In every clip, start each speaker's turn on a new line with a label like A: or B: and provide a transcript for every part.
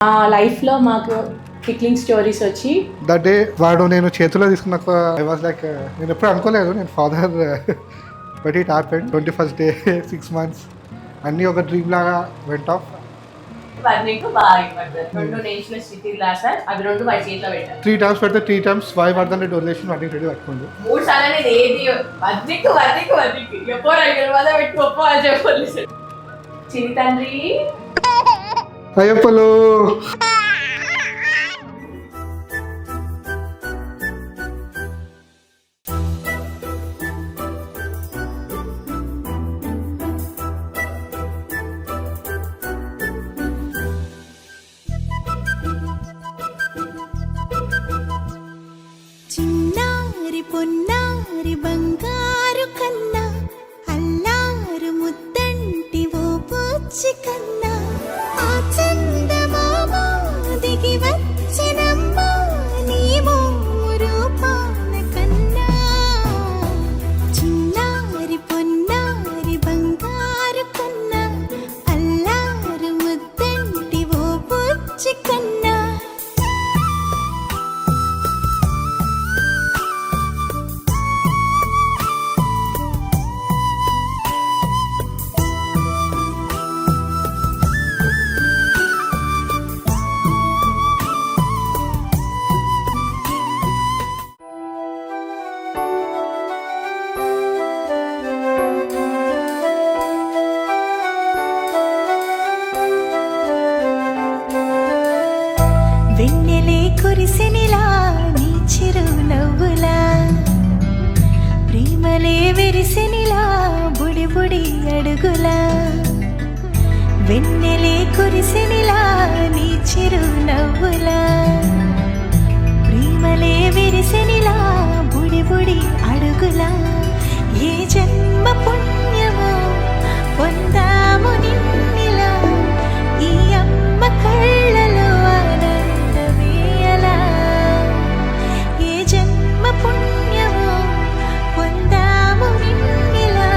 A: లైఫ్లో మాకు కిక్లింగ్ స్టోరీస్ వచ్చి
B: దట్ డే వాడు నేను చేతిలో తీసుకున్నాక ఐ వాజ్ లైక్ నేను ఎప్పుడు అనుకోలేదు నేను father but it happened 21st day 6 months అన్నీ ఒక డ్రీమ్ లాగా వెంట్ ఆఫ్.
A: అవి రెండు వాడి చేతిలో పెట్టారు
B: 3 times పెడితే 3 times వాయి పడుతుంటే డొనేషన్ వాటికి రెడీ పట్టుకోండి.
A: 3 సార్లు అనేది ఏది వద్దిక్కు ఎప్పుడు పెట్టుకోపో అని చెప్పాలి. చిన్ని తండ్రి
B: అయ్యప్పలు
C: చిన్నారి పొన్నారి బంగారు కన్నా అల్లారు ముద్దంటి ఓ పూచి కన్నా ఆ చందమామ దిగి వచ్చినమ్మా నీ రూపాన కన్నా చిన్నారి పొన్నారి బంగారు కన్నా అల్లారు ముద్దంటి ఓ పూచి కన్నా వెన్నెలే కురిసినిలా నీ చిరు నవ్వులా ప్రేమలే విరిసినిలా బుడి బుడి అడుగులా వెన్నెలే కురిసినిలా నీ చిరు నవ్వులా ప్రేమలే విరిసినిలా బుడి బుడి అడుగులా ఏ జన్మ పుణ్యమో పొందాము నిన్నిలా ఈ అమ్మ కళ్ళలో ఆనందమే అలా ఏ జన్మ పుణ్యమో పొందాము నిన్నిలా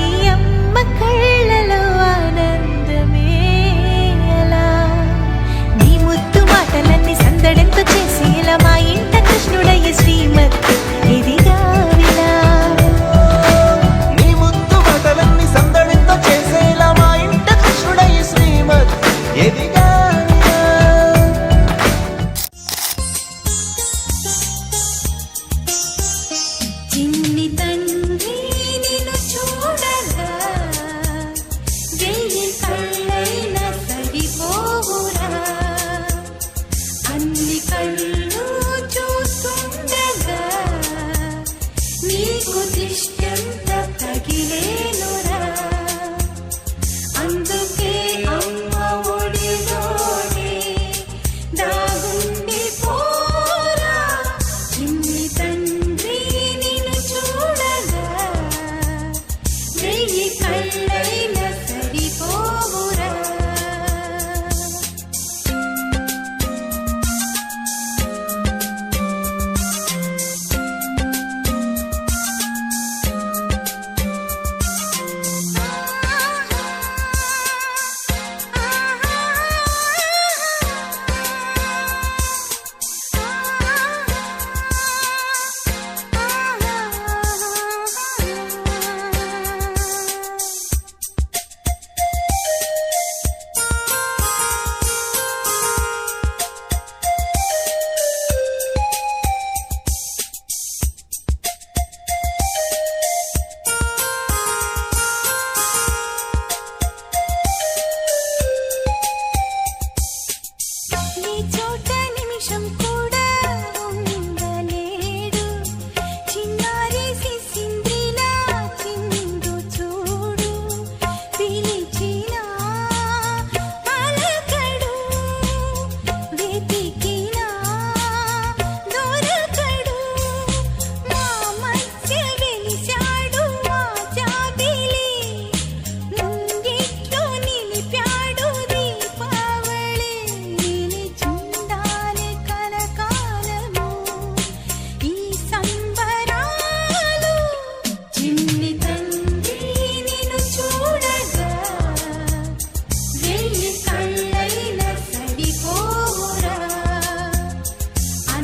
C: ఈ అమ్మ కళ్ళలో ఆనందమే అలా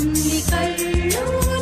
C: అన్ని కళ్ళు